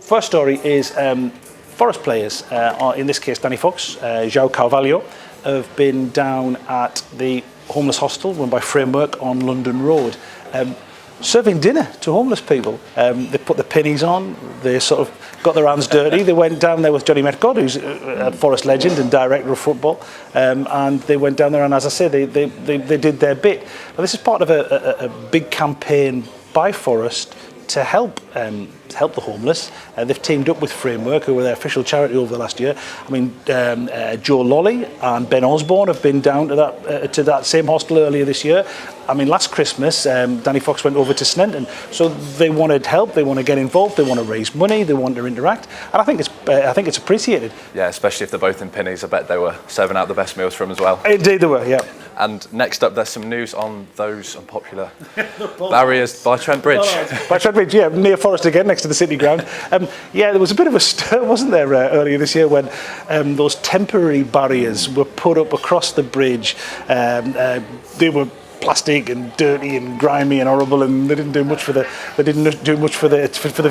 first story is Forest players, in this case Danny Fox, João Carvalho, have been down at the homeless hostel run by Framework on London Road, serving dinner to homeless people. They put the pennies on, they sort of got their hands dirty. They went down there with Johnny Metcalfe, who's a Forest legend and director of football, and they went down there and, as I say, they did their bit. Now, this is part of a big campaign by Forest to help the homeless. They've teamed up with Framework, who were their official charity over the last year. I mean, Joe Lolly and Ben Osborne have been down to that same hostel earlier this year. I mean, last Christmas, Danny Fox went over to Sneinton, so they wanted help, they want to get involved, they want to raise money, they want to interact, and I think it's appreciated. Yeah, especially if they're both in pennies. I bet they were serving out the best meals for them as well. Indeed they were, yeah. And next up, there's some news on those unpopular barriers by Trent Bridge. By Trent Bridge, yeah, near Forest again, next to the City Ground. Yeah, there was a bit of a stir, wasn't there, earlier this year when those temporary barriers were put up across the bridge. They were plastic and dirty and grimy and horrible, and they didn't do much for the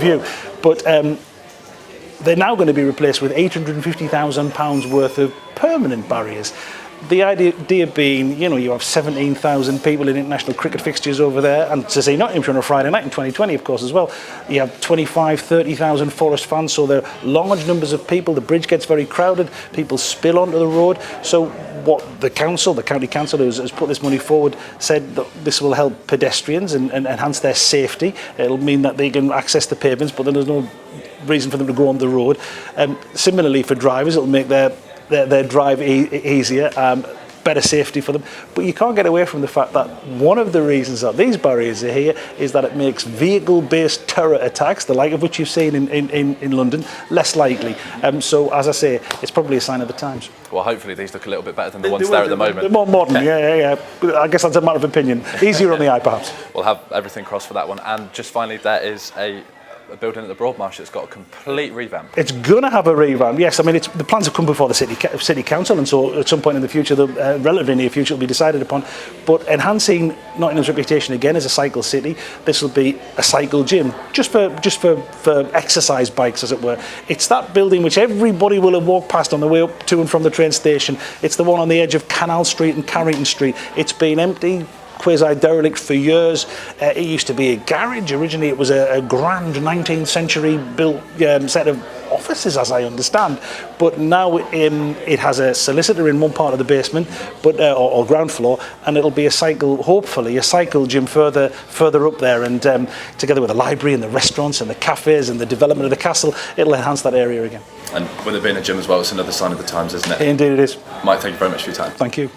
view. But they're now going to be replaced with £850,000 worth of permanent barriers. The idea being, you know, you have 17,000 people in international cricket fixtures over there, and to say Nottinghamshire on a Friday night in 2020, of course, as well. You have 25, 30,000 Forest fans, so there are large numbers of people. The bridge gets very crowded. People spill onto the road. So what the county council has put this money forward, said that this will help pedestrians and enhance their safety. It'll mean that they can access the pavements, but then there's no reason for them to go on the road. Similarly for drivers, it'll make their drive easier, better safety for them. But you can't get away from the fact that one of the reasons that these barriers are here is that it makes vehicle-based terror attacks, the like of which you've seen in London, less likely. So, as I say, it's probably a sign of the times. Well, hopefully these look a little bit better than the ones there at the moment. They're more modern, yeah. I guess that's a matter of opinion. Easier on the eye, perhaps. We'll have everything crossed for that one. And just finally, there is a building at the Broadmarsh that's got a complete revamp. It's going to have a revamp, yes. I mean, the plans have come before the city council, and so at some point in the future, the relatively near future, will be decided upon. But enhancing Nottingham's reputation again as a cycle city, this will be a cycle gym, just for exercise bikes, as it were. It's that building which everybody will have walked past on the way up to and from the train station. It's the one on the edge of Canal Street and Carrington Street. It's been empty, quasi-derelict for years. It used to be a garage. Originally it was a grand 19th century built set of offices, as I understand, but now it has a solicitor in one part of the basement, but or ground floor, and it'll be hopefully a cycle gym further up there, and together with the library and the restaurants and the cafes and the development of the castle, it'll enhance that area again. And with it being a gym as well, it's another sign of the times, isn't it? Indeed it is. Mike, thank you very much for your time. Thank you.